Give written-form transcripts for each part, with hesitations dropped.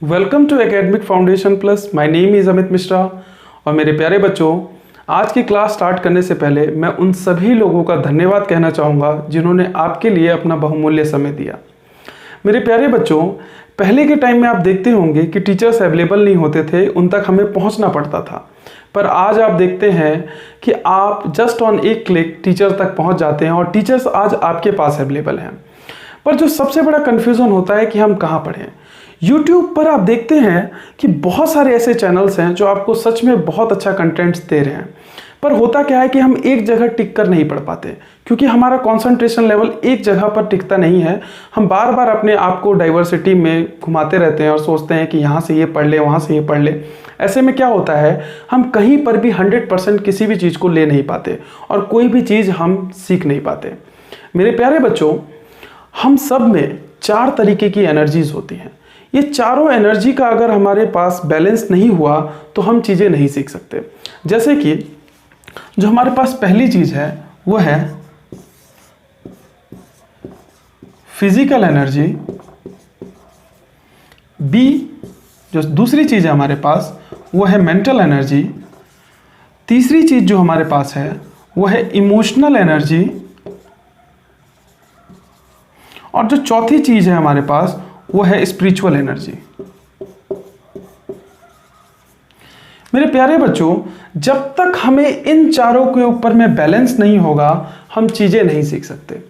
Welcome to Academic Foundation Plus. My name is Amit Mishra. और मेरे प्यारे बच्चों, आज की क्लास स्टार्ट करने से पहले मैं उन सभी लोगों का धन्यवाद कहना चाहूँगा जिन्होंने आपके लिए अपना बहुमूल्य समय दिया। मेरे प्यारे बच्चों, पहले के टाइम में आप देखते होंगे कि टीचर्स अवेलेबल नहीं होते थे, उन तक हमें पहुँचना पड़ता था। पर आज आप देखते हैं कि आप जस्ट ऑन एक क्लिक टीचर तक पहुँच जाते हैं और टीचर्स आज आपके पास अवेलेबल हैं। पर जो सबसे बड़ा कन्फ्यूज़न होता है कि हम कहाँ पढ़ें। YouTube पर आप देखते हैं कि बहुत सारे ऐसे चैनल्स हैं जो आपको सच में बहुत अच्छा कंटेंट्स दे रहे हैं, पर होता क्या है कि हम एक जगह टिक कर नहीं पढ़ पाते क्योंकि हमारा कंसंट्रेशन लेवल एक जगह पर टिकता नहीं है। हम बार बार अपने आप को डाइवर्सिटी में घुमाते रहते हैं और सोचते हैं कि यहाँ से ये पढ़ ले, वहाँ से ये पढ़ ले। ऐसे में क्या होता है, हम कहीं पर भी 100% किसी भी चीज़ को ले नहीं पाते और कोई भी चीज़ हम सीख नहीं पाते। मेरे प्यारे बच्चों, हम सब में 4 तरीके की एनर्जीज होती हैं। ये चारों एनर्जी का अगर हमारे पास बैलेंस नहीं हुआ तो हम चीज़ें नहीं सीख सकते। जैसे कि जो हमारे पास पहली चीज़ है वो है फिजिकल एनर्जी। बी, जो दूसरी चीज़ है हमारे पास वो है मेंटल एनर्जी। तीसरी चीज़ जो हमारे पास है वो है इमोशनल एनर्जी। और जो चौथी चीज़ है हमारे पास वो है स्पिरिचुअल एनर्जी। मेरे प्यारे बच्चों, जब तक हमें इन चारों के ऊपर में बैलेंस नहीं होगा हम चीज़ें नहीं सीख सकते।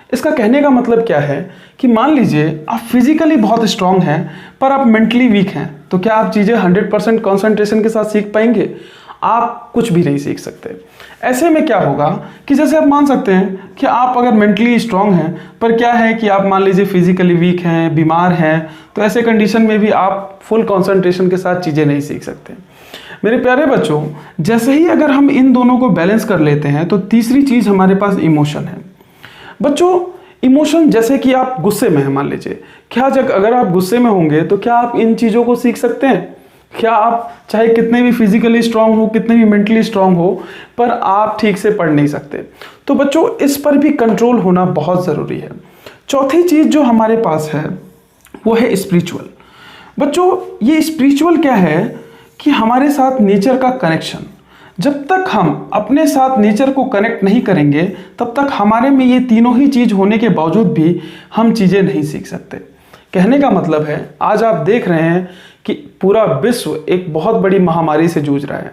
इसका कहने का मतलब क्या है कि मान लीजिए आप फिजिकली बहुत स्ट्रांग हैं पर आप मेंटली वीक हैं, तो क्या आप चीज़ें 100% कॉन्सेंट्रेशन के साथ सीख पाएंगे? आप कुछ भी नहीं सीख सकते। ऐसे में क्या होगा कि जैसे आप मान सकते हैं कि आप अगर मेंटली स्ट्रांग हैं पर क्या है कि आप मान लीजिए फिजिकली वीक हैं, बीमार हैं, तो ऐसे कंडीशन में भी आप फुल कंसंट्रेशन के साथ चीज़ें नहीं सीख सकते। मेरे प्यारे बच्चों, जैसे ही अगर हम इन दोनों को बैलेंस कर लेते हैं तो तीसरी चीज़ हमारे पास इमोशन है। बच्चों, इमोशन जैसे कि आप गुस्से में हैं, मान लीजिए, क्या अगर आप गुस्से में होंगे तो क्या आप इन चीज़ों को सीख सकते हैं? क्या आप चाहे कितने भी फिजिकली स्ट्रांग हो, कितने भी मेंटली स्ट्रांग हो, पर आप ठीक से पढ़ नहीं सकते। तो बच्चों, इस पर भी कंट्रोल होना बहुत ज़रूरी है। चौथी चीज़ जो हमारे पास है वो है स्पिरिचुअल। बच्चों, ये स्पिरिचुअल क्या है कि हमारे साथ नेचर का कनेक्शन। जब तक हम अपने साथ नेचर को कनेक्ट नहीं करेंगे तब तक हमारे में ये तीनों ही चीज़ होने के बावजूद भी हम चीज़ें नहीं सीख सकते। कहने का मतलब है, आज आप देख रहे हैं कि पूरा विश्व एक बहुत बड़ी महामारी से जूझ रहा है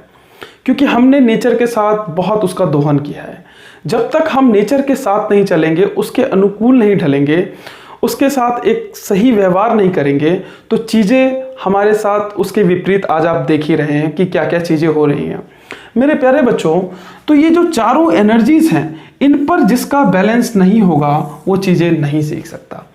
क्योंकि हमने नेचर के साथ बहुत उसका दोहन किया है। जब तक हम नेचर के साथ नहीं चलेंगे, उसके अनुकूल नहीं ढलेंगे, उसके साथ एक सही व्यवहार नहीं करेंगे, तो चीज़ें हमारे साथ उसके विपरीत आज आप देख ही रहे हैं कि क्या क्या चीज़ें हो रही हैं। मेरे प्यारे बच्चों, तो ये जो चारों एनर्जीज हैं, इन पर जिसका बैलेंस नहीं होगा वो चीज़ें नहीं सीख सकता।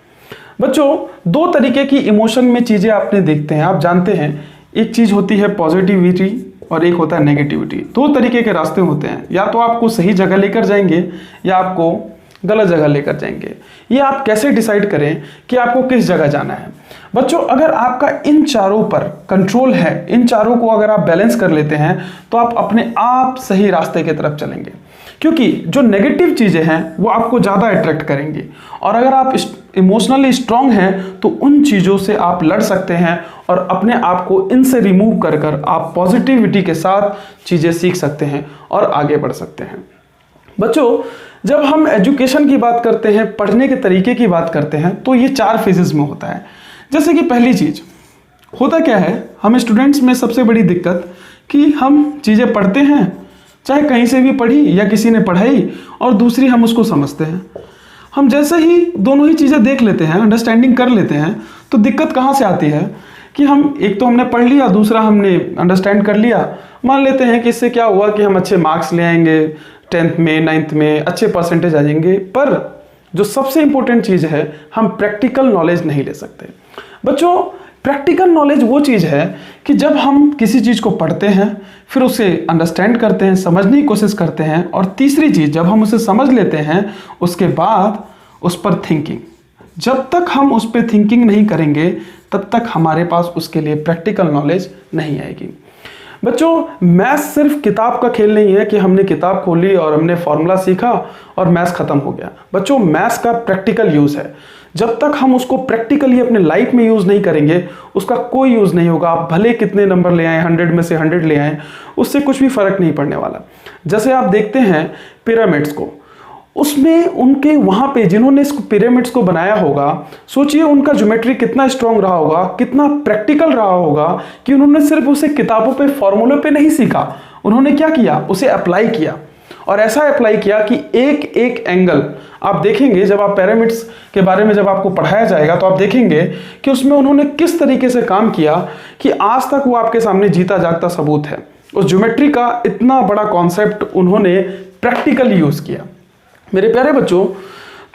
बच्चों, 2 तरीके की इमोशन में चीज़ें आपने देखते हैं, आप जानते हैं, एक चीज़ होती है पॉजिटिविटी और एक होता है नेगेटिविटी। 2 तरीके के रास्ते होते हैं, या तो आपको सही जगह लेकर जाएंगे या आपको गलत जगह लेकर जाएंगे। ये आप कैसे डिसाइड करें कि आपको किस जगह जाना है? बच्चों, अगर आपका इन चारों पर कंट्रोल है, इन चारों को अगर आप बैलेंस कर लेते हैं तो आप अपने आप सही रास्ते की तरफ चलेंगे, क्योंकि जो नेगेटिव चीज़ें हैं वो आपको ज़्यादा अट्रैक्ट करेंगी। और अगर आप इमोशनली स्ट्रांग हैं तो उन चीज़ों से आप लड़ सकते हैं और अपने आप को इनसे रिमूव कर आप पॉजिटिविटी के साथ चीज़ें सीख सकते हैं और आगे बढ़ सकते हैं। बच्चों, जब हम एजुकेशन की बात करते हैं, पढ़ने के तरीके की बात करते हैं, तो ये 4 फेजेस में होता है। जैसे कि पहली चीज़ होता क्या है, हम स्टूडेंट्स में सबसे बड़ी दिक्कत कि हम चीज़ें पढ़ते हैं, चाहे कहीं से भी पढ़ी या किसी ने पढ़ाई, और दूसरी हम उसको समझते हैं। हम जैसे ही दोनों ही चीज़ें देख लेते हैं, अंडरस्टैंडिंग कर लेते हैं, तो दिक्कत कहाँ से आती है कि हम एक तो हमने पढ़ लिया, दूसरा हमने अंडरस्टैंड कर लिया। मान लेते हैं कि इससे क्या हुआ कि हम अच्छे मार्क्स ले आएंगे, 10th में 9th में अच्छे परसेंटेज आ जाएंगे, पर जो सबसे इंपॉर्टेंट चीज़ है, हम प्रैक्टिकल नॉलेज नहीं ले सकते। बच्चों, प्रैक्टिकल नॉलेज वो चीज़ है कि जब हम किसी चीज़ को पढ़ते हैं, फिर उसे अंडरस्टैंड करते हैं, समझने की कोशिश करते हैं, और तीसरी चीज़, जब हम उसे समझ लेते हैं उसके बाद उस पर थिंकिंग। जब तक हम उस पर थिंकिंग नहीं करेंगे तब तक हमारे पास उसके लिए प्रैक्टिकल नॉलेज नहीं आएगी। बच्चों मैथ्स सिर्फ किताब का खेल नहीं है कि हमने किताब खोली और हमने फॉर्मूला सीखा और मैथ्स खत्म हो गया। बच्चों मैथ्स का प्रैक्टिकल यूज है। जब तक हम उसको प्रैक्टिकली अपने लाइफ में यूज नहीं करेंगे उसका कोई यूज नहीं होगा। आप भले कितने नंबर ले आए, 100 में से 100 ले आए, उससे कुछ भी फर्क नहीं पड़ने वाला। जैसे आप देखते हैं पिरामिड्स को, उसमें उनके वहां पे जिन्होंने इस पिरामिड्स को बनाया होगा, सोचिए उनका ज्योमेट्री कितना स्ट्रांग रहा होगा, कितना प्रैक्टिकल रहा होगा कि उन्होंने सिर्फ उसे किताबों पे फॉर्मूले पे नहीं सीखा, उन्होंने क्या किया, उसे अप्लाई किया। और ऐसा अप्लाई किया कि एक एक एंगल आप देखेंगे, जब आप पिरामिड्स के बारे में जब आपको पढ़ाया जाएगा तो आप देखेंगे कि उसमें उन्होंने किस तरीके से काम किया कि आज तक वो आपके सामने जीता जागता सबूत है। उस ज्योमेट्री का इतना बड़ा कॉन्सेप्ट उन्होंने प्रैक्टिकली यूज किया। मेरे प्यारे बच्चों,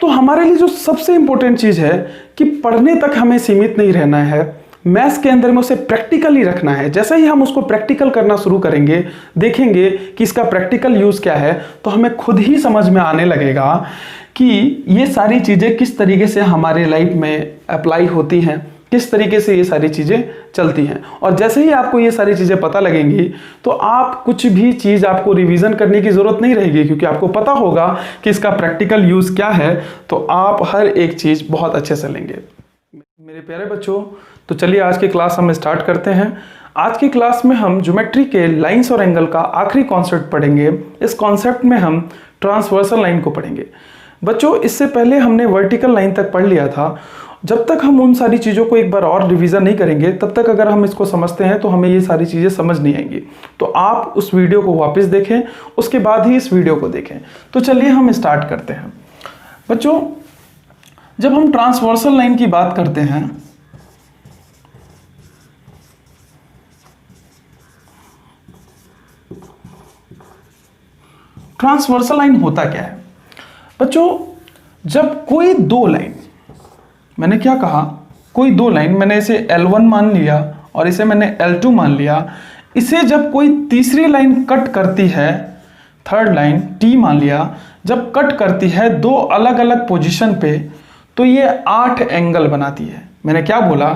तो हमारे लिए जो सबसे इंपॉर्टेंट चीज है कि पढ़ने तक हमें सीमित नहीं रहना है, मैथ्स के अंदर में उसे प्रैक्टिकली रखना है। जैसे ही हम उसको प्रैक्टिकल करना शुरू करेंगे, देखेंगे कि इसका प्रैक्टिकल यूज क्या है, तो हमें खुद ही समझ में आने लगेगा कि ये सारी चीजें किस तरीके से हमारे लाइफ में अप्लाई होती हैं, किस तरीके से ये सारी चीजें चलती हैं। और जैसे ही आपको ये सारी चीजें पता लगेंगी तो आप कुछ भी चीज आपको रिवीजन करने की जरूरत नहीं रहेगी, क्योंकि आपको पता होगा कि इसका प्रैक्टिकल यूज क्या है। तो आप हर एक चीज बहुत अच्छे से लेंगे। मेरे प्यारे बच्चों, तो चलिए आज की क्लास हम स्टार्ट करते हैं। आज की क्लास में हम ज्योमेट्री के लाइंस और एंगल का आखिरी कॉन्सेप्ट पढ़ेंगे। इस कॉन्सेप्ट में हम ट्रांसवर्सल लाइन को पढ़ेंगे। बच्चों इससे पहले हमने वर्टिकल लाइन तक पढ़ लिया था। जब तक हम उन सारी चीज़ों को एक बार और रिवीजन नहीं करेंगे, तब तक अगर हम इसको समझते हैं तो हमें ये सारी चीज़ें समझ नहीं आएंगी। तो आप उस वीडियो को वापस देखें, उसके बाद ही इस वीडियो को देखें। तो चलिए हम स्टार्ट करते हैं। बच्चों जब हम ट्रांसवर्सल लाइन की बात करते हैं, ट्रांसवर्सल लाइन होता क्या है? बच्चों जब कोई दो लाइन, मैंने क्या कहा, कोई दो लाइन, मैंने इसे L1 मान लिया और इसे मैंने L2 मान लिया, इसे जब कोई तीसरी लाइन कट करती है, थर्ड लाइन T मान लिया, जब कट करती है दो अलग अलग पोजीशन पे, तो ये 8 एंगल बनाती है। मैंने क्या बोला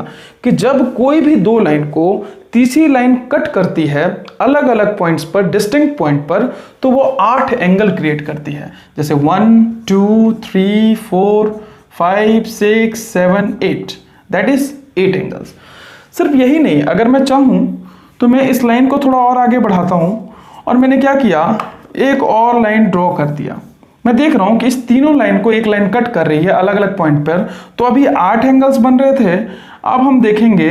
कि जब कोई भी दो लाइन को तीसरी लाइन कट करती है अलग अलग पॉइंट्स पर, डिस्टिंक्ट पॉइंट पर, तो वो 8 एंगल क्रिएट करती है। जैसे 1 2 3 4 5 6 7 8, दैट इज 8 एंगल्स। सिर्फ यही नहीं, अगर मैं चाहूं तो मैं इस लाइन को थोड़ा और आगे बढ़ाता हूं और मैंने क्या किया, एक और लाइन ड्रॉ कर दिया। मैं देख रहा हूं कि इस तीनों लाइन को एक लाइन कट कर रही है अलग अलग पॉइंट पर। तो अभी 8 एंगल्स बन रहे थे, अब हम देखेंगे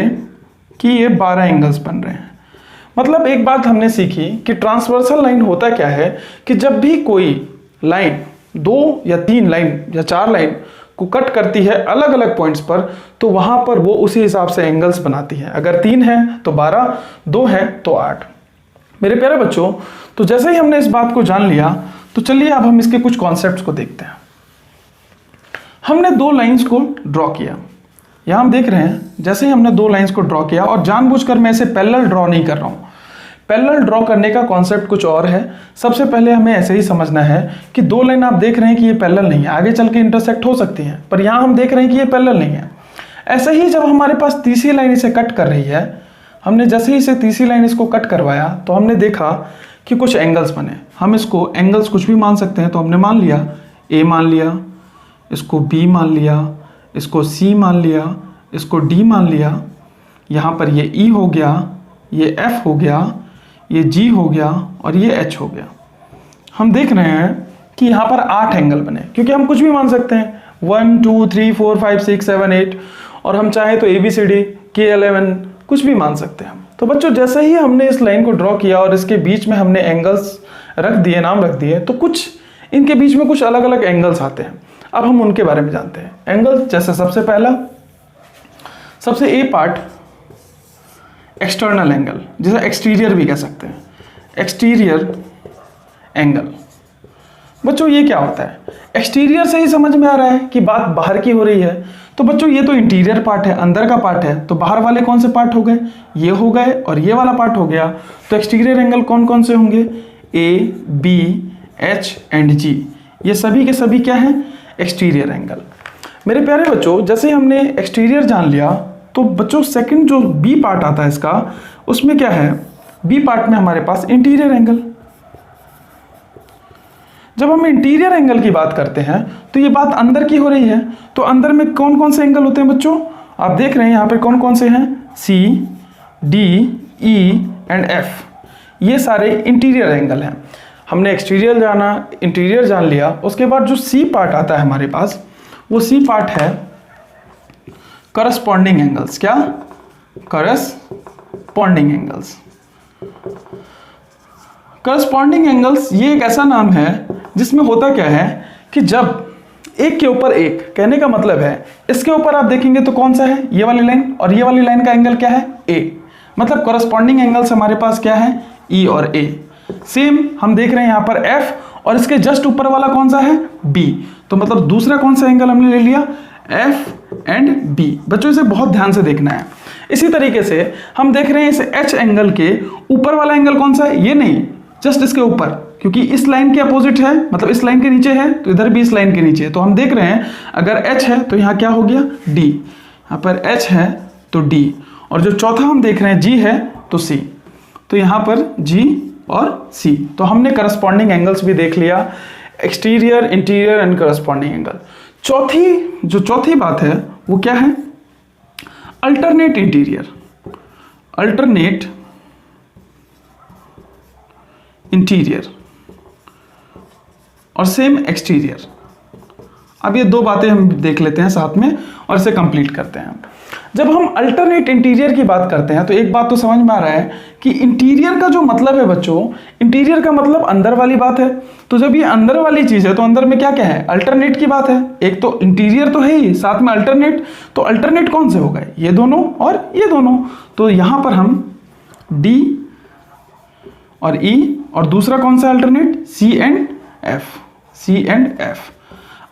कि ये 12 एंगल्स बन रहे हैं। मतलब एक बात हमने सीखी कि ट्रांसवर्सल लाइन होता क्या है कि जब भी कोई लाइन 2 या 3 लाइन या 4 लाइन को कट करती है अलग अलग पॉइंट्स पर, तो वहां पर वो उसी हिसाब से एंगल्स बनाती है। अगर 3 है तो 12, 2 है तो 8। मेरे प्यारे बच्चों, तो जैसे ही हमने इस बात को जान लिया, तो चलिए अब हम इसके कुछ कॉन्सेप्ट्स को देखते हैं। हमने दो लाइंस को ड्रॉ किया, यहां हम देख रहे हैं, जैसे ही हमने दो लाइंस को ड्रॉ किया, और जानबूझकर मैं इसे पैरेलल ड्रॉ नहीं कर रहा हूं। पैरेलल ड्रॉ करने का कॉन्सेप्ट कुछ और है। सबसे पहले हमें ऐसे ही समझना है कि दो लाइन आप देख रहे हैं कि ये पैरेलल नहीं है, आगे चल के इंटरसेक्ट हो सकती हैं, पर यहां हम देख रहे हैं कि ये पैरेलल नहीं है। ऐसे ही जब हमारे पास तीसरी लाइन इसे कट कर रही है, हमने जैसे ही इसे तीसरी लाइन इसको कट करवाया तो हमने देखा कि कुछ एंगल्स बने। हम इसको एंगल्स कुछ भी मान सकते हैं, तो हमने मान लिया A मान लिया, इसको B मान लिया, इसको C मान लिया, इसको D मान लिया, यहाँ पर ये E हो गया, ये F हो गया, ये G हो गया और ये H हो गया। हम देख रहे हैं कि यहाँ पर 8 एंगल बने, क्योंकि हम कुछ भी मान सकते हैं, 1 2 3 4 5 6 7 8, और हम चाहे तो ABCD K11 कुछ भी मान सकते हैं। तो बच्चों जैसे ही हमने इस लाइन को ड्रॉ किया और इसके बीच में हमने एंगल्स रख दिए, नाम रख दिए, तो कुछ इनके बीच में कुछ अलग अलग एंगल्स आते हैं। अब हम उनके बारे में जानते हैं। एंगल जैसे सबसे पहला, सबसे ए पार्ट एक्सटर्नल एंगल, जिसे एक्सटीरियर भी कह सकते हैं, एक्सटीरियर एंगल। बच्चों ये क्या होता है? एक्सटीरियर से ही समझ में आ रहा है कि बात बाहर की हो रही है। तो बच्चों ये तो इंटीरियर पार्ट है, अंदर का पार्ट है, तो बाहर वाले कौन से पार्ट हो गए? ये हो गए और ये वाला पार्ट हो गया। तो एक्सटीरियर एंगल कौन कौन से होंगे? A, B, H and G, ये सभी के सभी क्या हैं? Exterior angle. मेरे प्यारे बच्चों, जैसे हमने एक्सटीरियर जान लिया, तो बच्चों सेकंड जो B पार्ट आता है इसका, उसमें क्या है? बी पार्ट में हमारे पास इंटीरियर एंगल। जब हम इंटीरियर एंगल की बात करते हैं तो ये बात अंदर की हो रही है, तो अंदर में कौन कौन से एंगल होते हैं बच्चों? आप देख रहे हैं यहाँ पे कौन कौन से हैं, सी, डी, ई एंड एफ, ये सारे इंटीरियर एंगल हैं। हमने एक्सटीरियर जाना, इंटीरियर जान लिया, उसके बाद जो सी पार्ट आता है हमारे पास, वो सी पार्ट है करस्पॉन्डिंग एंगल्स। क्या? Corresponding angles. करस्पॉन्डिंग एंगल्स ये एक ऐसा नाम है जिसमें होता क्या है कि जब एक के ऊपर एक, कहने का मतलब है इसके ऊपर आप देखेंगे तो कौन सा है, ये वाली लाइन, और ये वाली लाइन का एंगल क्या है, ए, मतलब करस्पॉन्डिंग एंगल्स हमारे पास क्या है, ई और ए। सेम हम देख रहे हैं यहाँ पर एफ, और इसके जस्ट ऊपर वाला कौन सा है, बी, तो मतलब दूसरा कौन सा एंगल हमने ले लिया, एफ एंड बी। बच्चों इसे बहुत ध्यान से देखना है। इसी तरीके से हम देख रहे हैं इस एच एंगल के ऊपर वाला एंगल कौन सा है, ये नहीं, जस्ट इसके ऊपर, क्योंकि इस लाइन के अपोजिट है, मतलब इस लाइन के नीचे है, तो इधर भी इस लाइन के नीचे है। तो हम देख रहे हैं अगर h है तो यहाँ क्या हो गया, d, यहाँ पर h है तो d, और जो चौथा हम देख रहे हैं g है तो c, तो यहाँ पर g और c। तो हमने करस्पॉन्डिंग एंगल्स भी देख लिया, exterior, interior and corresponding angle. चौथी बात है वो क्या है, अल्टरनेट इंटीरियर, अल्टरनेट इंटीरियर और सेम एक्सटीरियर। अब ये दो बातें हम देख लेते हैं साथ में और इसे कंप्लीट करते हैं। जब हम अल्टरनेट इंटीरियर की बात करते हैं तो एक बात तो समझ में आ रहा है कि इंटीरियर का जो मतलब है बच्चों, इंटीरियर का मतलब अंदर वाली बात है। तो जब ये अंदर वाली चीज है तो अंदर में क्या क्या है, अल्टरनेट की बात है। एक तो इंटीरियर तो है ही, साथ में अल्टरनेट, तो अल्टरनेट कौन से हो गए, ये दोनों और ये दोनों। तो यहां पर हम डी और ई, और दूसरा कौन सा alternate, C and F, C and F,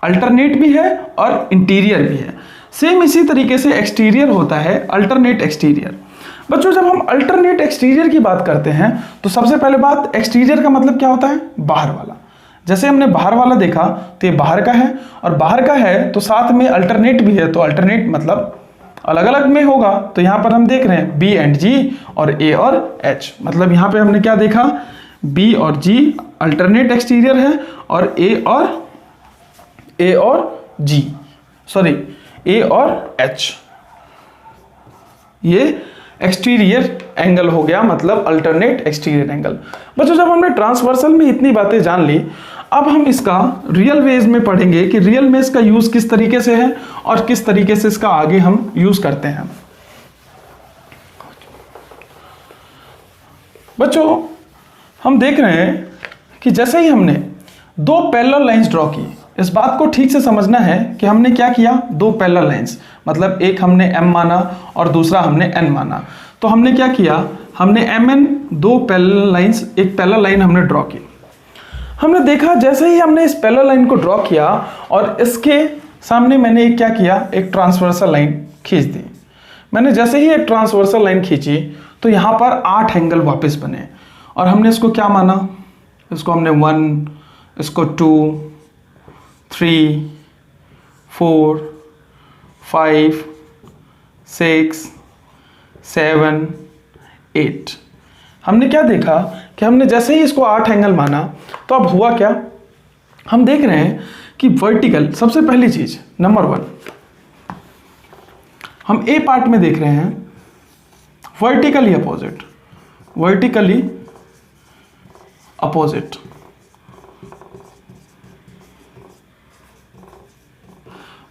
alternate भी है और इंटीरियर भी है। सेम इसी तरीके से एक्सटीरियर होता है, अल्टरनेट एक्सटीरियर। बच्चों जब हम अल्टरनेट एक्सटीरियर की बात करते हैं तो सबसे पहले बात, एक्सटीरियर का मतलब क्या होता है, बाहर वाला। जैसे हमने बाहर वाला देखा तो ये बाहर का है, और बाहर का है तो साथ में अल्टरनेट भी है, तो अल्टरनेट मतलब अलग अलग में होगा। तो यहाँ पर हम देख रहे हैं बी एंड जी और ए और एच, मतलब यहाँ पे हमने क्या देखा, बी और जी अल्टरनेट एक्सटीरियर है, और ए और जी, सॉरी ए और एच ये एक्सटीरियर एंगल हो गया, मतलब अल्टरनेट एक्सटीरियर एंगल। बच्चों जब हमने ट्रांसवर्सल में इतनी बातें जान ली, अब हम इसका रियल वेज में पढ़ेंगे कि रियल में इसका यूज किस तरीके से है और किस तरीके से इसका आगे हम यूज करते हैं। बच्चों हम देख रहे हैं कि जैसे ही हमने दो पैरेलल लाइंस ड्रॉ की, इस बात को ठीक से समझना है कि हमने क्या किया, दो पैरेलल लाइंस, मतलब एक हमने m माना और दूसरा हमने n माना। तो हमने क्या किया, हमने mn दो पैरेलल लाइंस, एक पैरेलल लाइन हमने ड्रॉ की। हमने देखा जैसे ही हमने इस पैरेलल लाइन को ड्रॉ किया और इसके सामने मैंने एक क्या किया, एक ट्रांसवर्सल लाइन खींच दी। मैंने जैसे ही एक ट्रांसवर्सल लाइन खींची तो यहाँ पर 8 एंगल वापस बने, और हमने इसको क्या माना, इसको हमने 1, इसको 2, 3, 4, 5, 6, 7, 8। हमने क्या देखा कि हमने जैसे ही इसको 8 एंगल माना तो अब हुआ क्या, हम देख रहे हैं कि वर्टिकल, सबसे पहली चीज नंबर 1 हम ए पार्ट में देख रहे हैं वर्टिकली अपोजिट, वर्टिकली अपोजिट।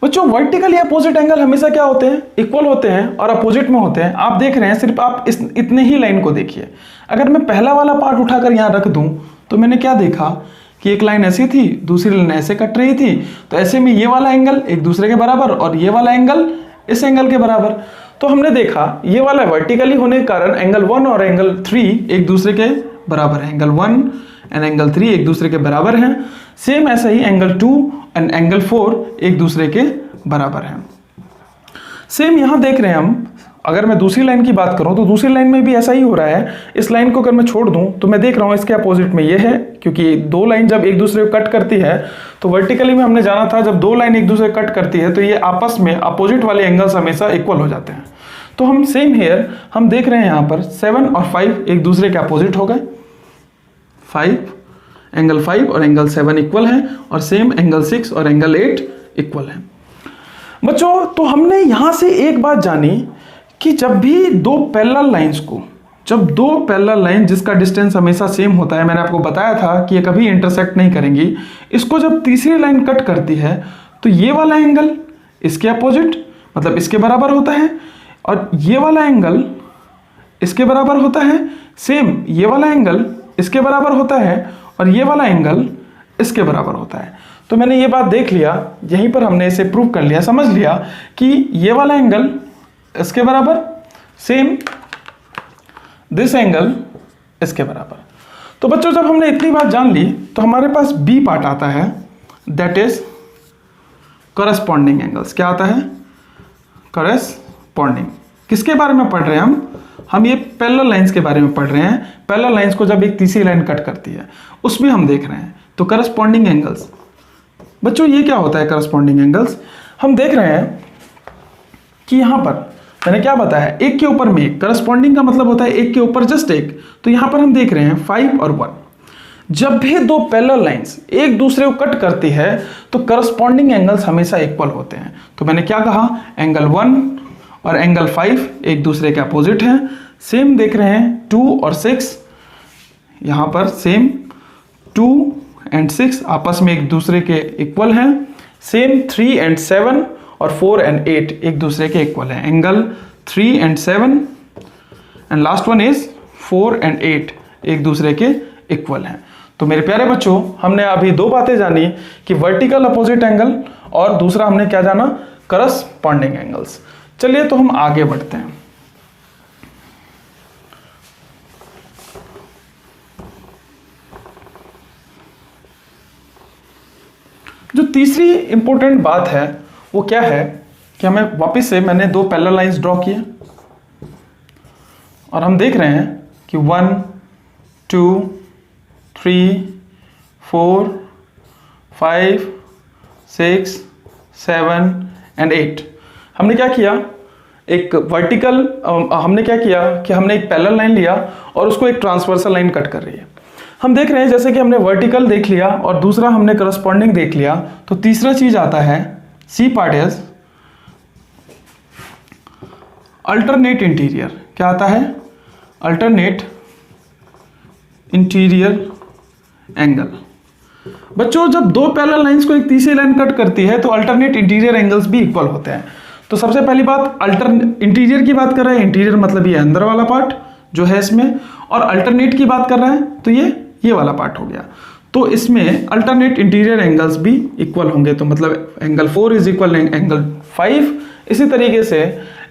बच्चों वर्टिकली अपोजिट एंगल हमेशा क्या होते हैं, इक्वल होते हैं और अपोजिट में होते हैं। आप देख रहे हैं, सिर्फ आप इतने ही लाइन को देखिए। अगर मैं पहला वाला पार्ट उठाकर यहां रख दूं तो मैंने क्या देखा कि एक लाइन ऐसी थी, दूसरी लाइन ऐसे कट रही थी, तो ऐसे में ये वाला एंगल एक दूसरे के बराबर और ये वाला एंगल इस एंगल के बराबर। तो हमने देखा ये वाला वर्टिकली होने के कारण एंगल 1 और एंगल 3 एक दूसरे के बराबर है, एंगल 1 एंड एंगल 3 एक दूसरे के बराबर हैं। सेम ऐसा ही एंगल 2 एंड एंगल 4 एक दूसरे के बराबर हैं। सेम यहां देख रहे हैं हम, अगर मैं दूसरी लाइन की बात करूं तो दूसरी लाइन में भी ऐसा ही हो रहा है। इस लाइन को अगर मैं छोड़ दूं तो मैं देख रहा हूं इसके अपोजिट में ये है, क्योंकि दो लाइन जब एक दूसरे को कट करती है तो वर्टिकली में हमने जाना था जब दो लाइन एक दूसरे को कट करती है तो ये आपस में अपोजिट वाले एंगल्स हमेशा इक्वल हो जाते हैं। तो हम सेम हेयर हम देख रहे हैं यहाँ पर 7 और 5 एक दूसरे के अपोजिट हो गए। 5 एंगल 5 और एंगल 7 इक्वल है, और सेम एंगल 6 और एंगल 8 इक्वल है। बच्चों तो हमने यहां से एक बात जानी कि जब भी दो पैरेलल लाइंस को, जब दो पैरेलल लाइन जिसका डिस्टेंस हमेशा सेम होता है, मैंने आपको बताया था कि ये कभी इंटरसेक्ट नहीं करेंगी, इसको जब तीसरी लाइन कट करती है तो ये वाला एंगल इसके अपोजिट मतलब इसके बराबर होता है, और ये वाला एंगल इसके बराबर होता है, सेम ये वाला एंगल इसके बराबर होता है, और ये वाला एंगल इसके बराबर होता है। तो मैंने ये बात देख लिया, यहीं पर हमने इसे प्रूव कर लिया, समझ लिया कि ये वाला एंगल इसके बराबर, सेम दिस एंगल इसके बराबर। तो बच्चों जब हमने इतनी बात जान ली तो हमारे पास बी पार्ट आता है, दैट इज करस्पॉन्डिंग एंगल्स। क्या आता है? करस्पॉन्डिंग। किसके बारे में पढ़ रहे हैं हम ये पैरेलल लाइंस के बारे में पढ़ रहे हैं। पैरेलल लाइंस को जब एक तीसरी लाइन कट करती है उसमें हम देख रहे हैं। तो करस्पॉन्डिंग एंगल्स, बच्चों ये क्या होता है करस्पॉन्डिंग एंगल्स? हम देख रहे हैं कि यहां पर मैंने क्या बताया, एक के ऊपर में एक। करस्पॉन्डिंग का मतलब होता है एक के ऊपर जस्ट एक। तो यहां पर हम देख रहे हैं 5 और 1। जब भी दो पैरेलल लाइंस एक दूसरे को कट करती है तो करस्पॉन्डिंग एंगल्स हमेशा इक्वल होते हैं। तो मैंने क्या कहा, एंगल 1 और एंगल 5 एक दूसरे के अपोजिट हैं। सेम देख रहे हैं 2 और 6, यहां पर सेम 2 एंड 6 आपस में एक दूसरे के इक्वल हैं। सेम 3 एंड 7 और 4 एंड 8 एक दूसरे के इक्वल हैं। Angle 3 and 7 and last one is 4 and 8 एक दूसरे के इक्वल हैं। तो मेरे प्यारे बच्चों हमने अभी दो बातें जानी कि वर्टिकल अपोजिट एंगल और दूसरा हमने क्या जाना, करस्पॉन्डिंग एंगल्स। चलिए तो हम आगे बढ़ते हैं। जो तीसरी इंपॉर्टेंट बात है वो क्या है कि हमें वापस से मैंने दो पैरेलल लाइंस ड्रॉ किए और हम देख रहे हैं कि 1 2 3 4 5 6 7 एंड 8। हमने क्या किया, एक वर्टिकल हमने क्या किया कि हमने एक पैरेलल लाइन लिया और उसको एक ट्रांसवर्सल लाइन कट कर रही है। हम देख रहे हैं जैसे कि हमने वर्टिकल देख लिया और दूसरा हमने करस्पॉन्डिंग देख लिया, तो तीसरा चीज आता है C part is alternate interior. क्या आता है? Alternate interior angle. बच्चों जब दो पैरेलल लाइंस को एक तीसरी लाइन कट करती है तो अल्टरनेट इंटीरियर एंगल्स भी इक्वल होते हैं। तो सबसे पहली बात इंटीरियर की बात कर रहे हैं, इंटीरियर मतलब ये अंदर वाला पार्ट जो है इसमें, और अल्टरनेट की बात कर रहे हैं तो ये वाला पार्ट हो गया। तो इसमें अल्टरनेट इंटीरियर एंगल्स भी इक्वल होंगे। तो मतलब एंगल 4 इज इक्वल एंगल 5, इसी तरीके से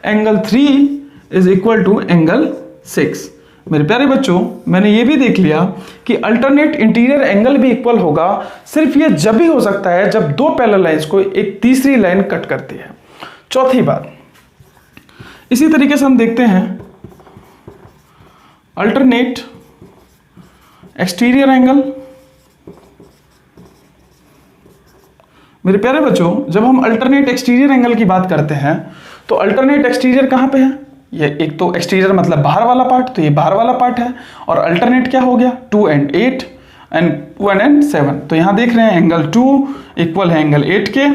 angle 3 is equal to angle 6। मेरे प्यारे बच्चों मैंने ये भी देख लिया कि अल्टरनेट इंटीरियर एंगल भी इक्वल होगा। सिर्फ ये जब भी हो सकता है जब दो पैरेलल लाइंस को एक तीसरी लाइन कट करती है। चौथी बात, इसी तरीके से हम देखते हैं अल्टरनेट एक्सटीरियर एंगल। मेरे प्यारे बच्चों जब हम अल्टरनेट एक्सटीरियर एंगल की बात करते हैं तो अल्टरनेट एक्सटीरियर कहां पे है? ये एक तो एक्सटीरियर मतलब बाहर वाला पार्ट, तो ये बाहर वाला पार्ट है, और अल्टरनेट क्या हो गया 2 एंड 8 एंड 1 एंड 7। तो यहां देख रहे हैं एंगल 2 इक्वल है एंगल 8 के,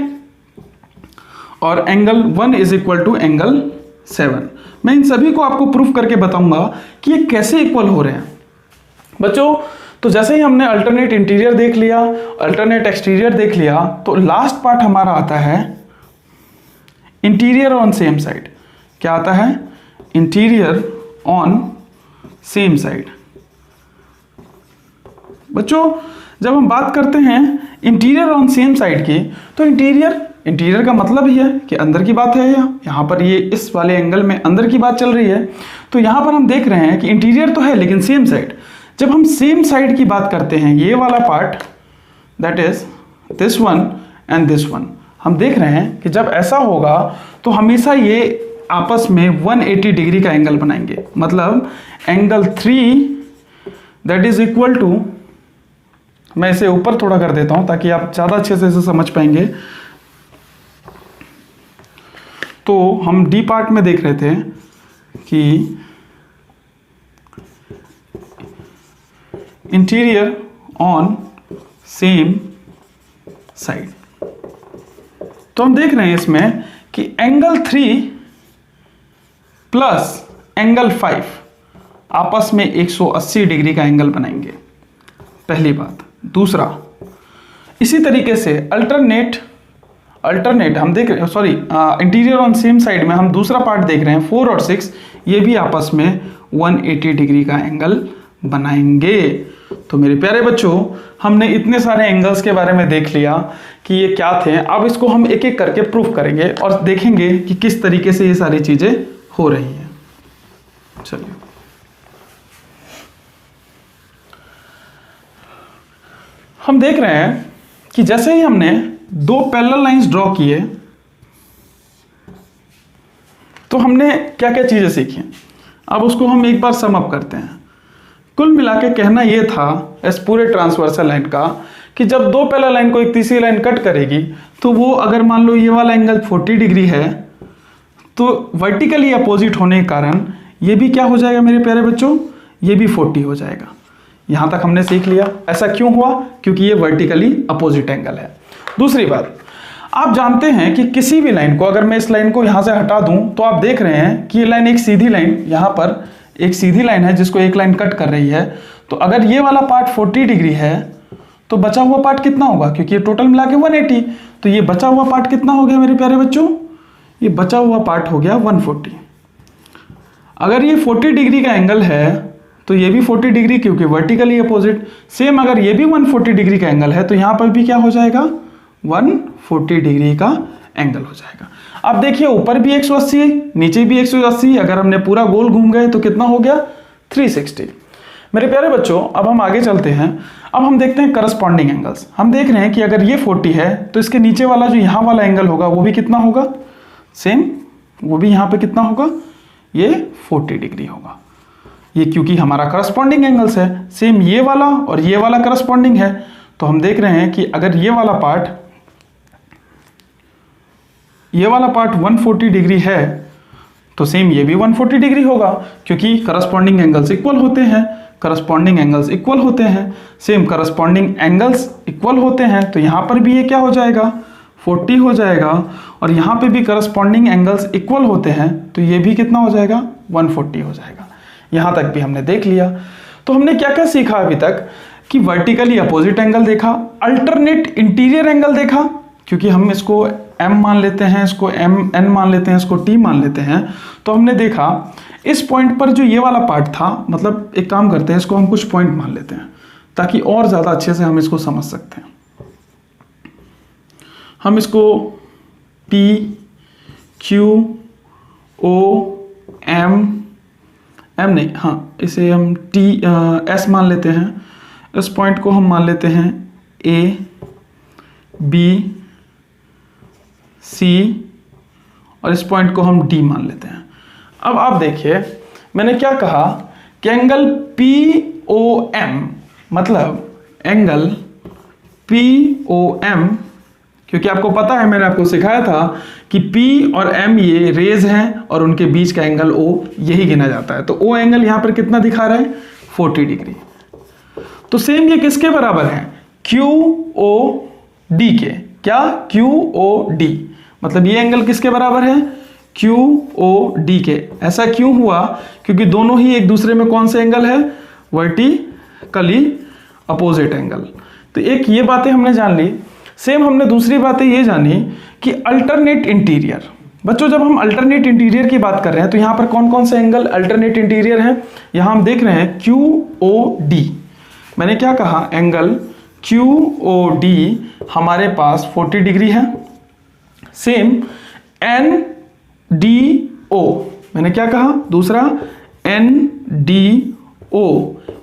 और angle 1 is equal to angle 7। मैं इन सभी को आपको प्रूफ करके बताऊंगा कि ये कैसे इक्वल हो रहे हैं। बच्चों तो जैसे ही हमने अल्टरनेट इंटीरियर देख लिया, अल्टरनेट एक्सटीरियर देख लिया, तो लास्ट पार्ट हमारा आता है इंटीरियर ऑन सेम साइड। क्या आता है? Interior on same side. बच्चों जब हम बात करते हैं इंटीरियर ऑन सेम साइड की, तो इंटीरियर का मतलब ही है कि अंदर की बात है। यहाँ पर ये इस वाले एंगल में अंदर की बात चल रही है। तो यहाँ पर हम देख रहे हैं कि इंटीरियर तो है लेकिन सेम साइड। जब हम सेम साइड की बात करते हैं, ये वाला part that is this one and this one, हम देख रहे हैं कि जब ऐसा होगा तो हमेशा ये आपस में 180 डिग्री का एंगल बनाएंगे। मतलब angle 3 that is equal to, मैं इसे ऊपर थोड़ा कर देता हूं ताकि आप ज़्यादा अच्छे से इसे समझ पाएंगे। तो हम डी पार्ट में देख रहे थे कि इंटीरियर ऑन सेम साइड। तो हम देख रहे हैं इसमें कि एंगल 3 प्लस एंगल 5 आपस में 180 डिग्री का एंगल बनाएंगे, पहली बात। दूसरा, इसी तरीके से अल्टरनेट हम देख रहे हैं, sorry, interior on same side में हम दूसरा पार्ट देख रहे हैं 4 और 6, ये भी आपस में 180 डिग्री का एंगल बनाएंगे। तो मेरे प्यारे बच्चों, हमने इतने सारे एंगल्स के बारे में देख लिया कि ये क्या थे। अब इसको हम एक एक करके प्रूफ करेंगे और देखेंगे कि किस तरीके से ये सारी चीजें हो रही हैं। चलिए, हम देख रहे हैं कि जैसे ही हमने 2 पैरेलल लाइंस ड्रॉ किए तो हमने क्या क्या चीजें सीखी। अब उसको हम एक बार सम अप करते हैं। कुल मिला के कहना यह था इस पूरे ट्रांसवर्सल लाइन का कि जब 2 पैरेलल लाइन को एक तीसरी लाइन कट करेगी तो वो अगर मान लो ये वाला एंगल 40 डिग्री है तो वर्टिकली अपोजिट होने के कारण ये भी क्या हो जाएगा मेरे प्यारे बच्चों, ये भी 40 हो जाएगा। यहां तक हमने सीख लिया। ऐसा क्यों हुआ? क्योंकि ये वर्टिकली अपोजिट एंगल है। दूसरी बात, आप जानते हैं कि किसी भी लाइन को अगर मैं इस लाइन को यहां से हटा दूं तो आप देख रहे हैं कि ये लाइन एक सीधी लाइन, यहां पर एक सीधी लाइन है जिसको एक लाइन कट कर रही है। तो अगर ये वाला पार्ट 40 डिग्री है तो बचा हुआ पार्ट कितना होगा? क्योंकि ये टोटल मिला के 180, तो ये बचा हुआ पार्ट कितना हो गया मेरे प्यारे बच्चों? ये बचा हुआ पार्ट हो गया 140। अगर ये 40 डिग्री का एंगल है तो ये भी 40 डिग्री, क्योंकि वर्टिकली अपोजिट। सेम अगर ये भी 140 डिग्री का एंगल है तो यहां पर भी क्या हो जाएगा? 140 डिग्री का एंगल हो जाएगा। अब देखिए, ऊपर भी 180, नीचे भी 180, अगर हमने पूरा गोल घूम गए तो कितना हो गया? 360। मेरे प्यारे बच्चों, अब हम आगे चलते हैं। अब हम देखते हैं करस्पॉन्डिंग एंगल्स। हम देख रहे हैं कि अगर ये 40 है तो इसके नीचे वाला जो यहाँ वाला एंगल होगा वो भी कितना होगा? सेम, वो भी यहाँ पे कितना होगा? ये 40 डिग्री होगा। ये क्योंकि हमारा करस्पॉन्डिंग एंगल्स है। सेम ये वाला और ये वाला करस्पॉन्डिंग है। तो हम देख रहे हैं कि अगर ये वाला पार्ट 140 डिग्री है तो सेम ये भी 140 डिग्री होगा, क्योंकि करस्पॉन्डिंग एंगल्स इक्वल होते हैं। करस्पॉन्डिंग एंगल्स इक्वल होते हैं, सेम करस्पॉन्डिंग एंगल्स इक्वल होते हैं। तो यहाँ पर भी ये क्या हो जाएगा? 40 हो जाएगा। और यहाँ पे भी करस्पॉन्डिंग एंगल्स इक्वल होते हैं तो ये भी कितना हो जाएगा? 140 हो जाएगा। यहाँ तक भी हमने देख लिया। तो हमने क्या क्या सीखा अभी तक? कि वर्टिकली अपोजिट एंगल देखा, अल्टरनेट इंटीरियर एंगल देखा, क्योंकि हम इसको m मान लेते हैं, इसको n मान लेते हैं, इसको t मान लेते हैं। तो हमने देखा इस पॉइंट पर जो ये वाला पार्ट था, मतलब एक काम करते हैं, इसको हम कुछ पॉइंट मान लेते हैं ताकि और ज़्यादा अच्छे से हम इसको समझ सकते हैं। हम इसको P, Q, O, M नहीं, हाँ, इसे हम S मान लेते हैं। इस पॉइंट को हम मान लेते हैं A, B, C और इस पॉइंट को हम D मान लेते हैं। अब आप देखिए, मैंने क्या कहा कि एंगल POM, मतलब एंगल POM, क्योंकि आपको पता है, मैंने आपको सिखाया था कि P और M ये रेज हैं और उनके बीच का एंगल O यही गिना जाता है। तो O एंगल यहां पर कितना दिखा रहा है? 40 डिग्री। तो सेम ये किसके बराबर है? QOD के। क्या? QOD, मतलब ये एंगल किसके बराबर है? QOD के। ऐसा क्यों हुआ? क्योंकि दोनों ही एक दूसरे में कौन से एंगल है? Vertically opposite angle. तो एक ये बातें हमने जान ली। सेम हमने दूसरी बातें ये जानी कि अल्टरनेट इंटीरियर। बच्चों, जब हम अल्टरनेट इंटीरियर की बात कर रहे हैं तो यहाँ पर कौन कौन से एंगल अल्टरनेट इंटीरियर हैं? यहाँ हम देख रहे हैं QOD। मैंने क्या कहा? एंगल QOD हमारे पास 40 डिग्री है। सेम NDO, मैंने क्या कहा? दूसरा NDO,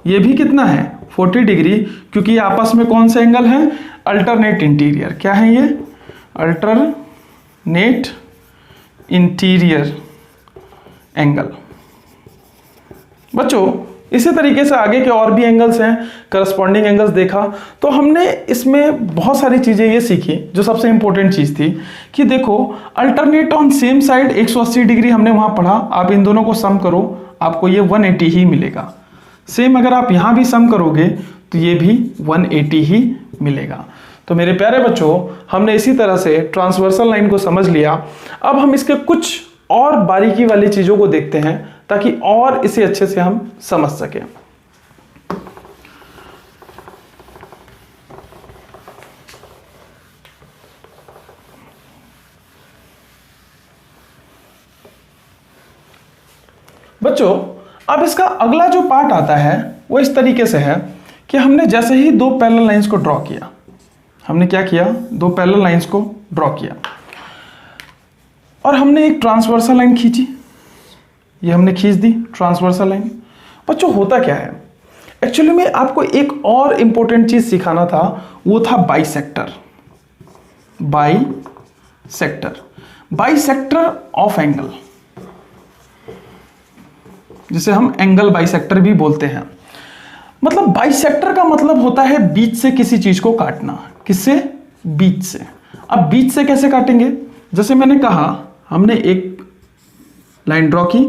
ये भी कितना है? 40 डिग्री, क्योंकि ये आपस में कौन से एंगल है? Alternate interior. क्या है ये? Alternate interior angle. बच्चों, इसी तरीके से आगे के और भी एंगल्स हैं, करस्पॉन्डिंग एंगल्स देखा। तो हमने इसमें बहुत सारी चीज़ें ये सीखी। जो सबसे इंपॉर्टेंट चीज़ थी कि देखो alternate on same side 180 degree हमने वहाँ पढ़ा। आप इन दोनों को सम करो, आपको ये 180 ही मिलेगा। सेम अगर आप यहाँ भी सम करोगे तो ये भी 180 ही मिलेगा। तो मेरे प्यारे बच्चों, हमने इसी तरह से ट्रांसवर्सल लाइन को समझ लिया। अब हम इसके कुछ और बारीकी वाली चीज़ों को देखते हैं ताकि और इसे अच्छे से हम समझ सकें। बच्चों, अब इसका अगला जो पार्ट आता है वो इस तरीके से है कि हमने जैसे ही दो पैरेलल लाइंस को ड्रॉ किया, हमने क्या किया, दो पैरेलल लाइंस को ड्रॉ किया और हमने एक ट्रांसवर्सल लाइन खींची। ये हमने खींच दी ट्रांसवर्सल लाइन। बच्चों होता क्या है, एक्चुअली में आपको एक और इंपॉर्टेंट चीज सिखाना था, वो था बाइसेक्टर। बाइसेक्टर ऑफ एंगल, जिसे हम एंगल बाइसेक्टर भी बोलते हैं। मतलब बाइसेक्टर का मतलब होता है बीच से किसी चीज को काटना। किससे? बीच से। अब बीच से कैसे काटेंगे? जैसे मैंने कहा, हमने एक लाइन ड्रॉ की,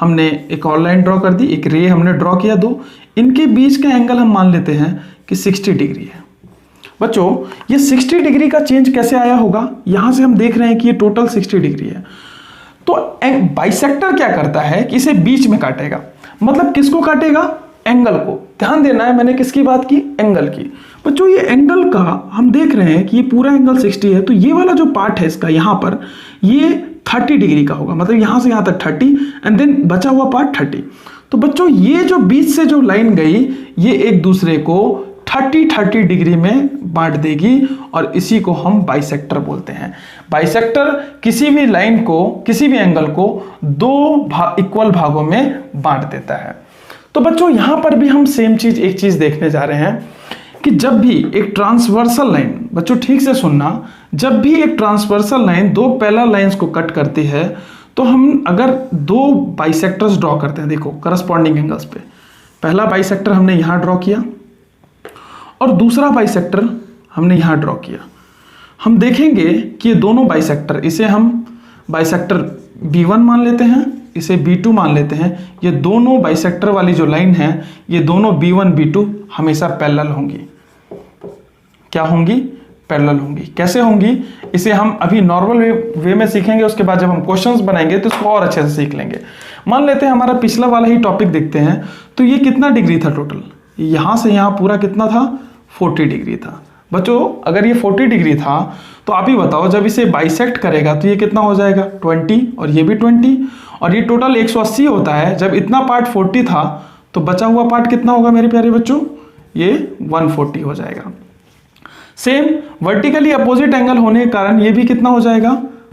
हमने एक और लाइन ड्रॉ कर दी, एक रे हमने ड्रॉ किया दो, इनके बीच का एंगल हम मान लेते हैं कि 60 डिग्री है। बच्चों ये 60 डिग्री का चेंज कैसे आया होगा? यहां से हम देख रहे हैं कि ये टोटल 60 डिग्री है। तो बाइसेक्टर क्या करता है कि इसे बीच में काटेगा। मतलब किसको काटेगा? एंगल को। ध्यान देना है, मैंने किसकी बात की? एंगल की। बच्चों ये एंगल का हम देख रहे हैं कि ये पूरा एंगल 60 है, तो ये वाला जो पार्ट है इसका यहां पर, ये 30 डिग्री का होगा। मतलब यहां से यहां तक 30 एंड देन बचा हुआ पार्ट 30। तो बच्चों ये जो बीच से जो लाइन गई, ये एक दूसरे को 30 डिग्री में बांट देगी और इसी को हम बाइसेक्टर बोलते हैं। बाइसेक्टर किसी भी लाइन को, किसी भी एंगल को दो इक्वल भागों में बांट देता है। तो बच्चों यहां पर भी हम सेम चीज, एक चीज देखने जा रहे हैं कि जब भी एक ट्रांसवर्सल लाइन, बच्चों ठीक से सुनना, जब भी एक ट्रांसवर्सल लाइन दो पैरेलल लाइंस को कट करती है, तो हम अगर दो बाइसेक्टर्स ड्रॉ करते हैं, देखो करस्पॉन्डिंग एंगल्स पे, पहला बाइसेक्टर हमने यहां ड्रॉ किया और दूसरा बाइसेक्टर हमने यहां ड्रॉ किया। हम देखेंगे कि ये दोनों बाइसेक्टर, इसे हम बाइसेक्टर B1 मान लेते हैं, इसे B2 मान लेते हैं। ये दोनों बाइसेक्टर वाली जो लाइन है, ये दोनों B1 B2 हमेशा पैरेलल होंगी। क्या होंगी? पैरेलल होंगी। कैसे होंगी? इसे हम अभी नॉर्मल वे में सीखेंगे, उसके बाद जब हम क्वेश्चंस बनाएंगे तो इसको और अच्छे से सीख लेंगे। मान लेते हैं हमारा पिछला वाला ही टॉपिक देखते हैं। तो ये कितना डिग्री था टोटल? यहां से यहां पूरा कितना था? 40 डिग्री था। बच्चों अगर ये 40 डिग्री था तो आप ही बताओ, जब इसे बाइसेक्ट करेगा तो ये कितना हो जाएगा? 20 और ये भी 20 और ये टोटल 180 होता है। जब इतना पार्ट 40 था तो बचा हुआ पार्ट कितना होगा मेरे प्यारे बच्चों? ये 140 हो जाएगा। सेम वर्टिकली अपोजिट एंगल होने के कारण ये भी कितना हो जाएगा?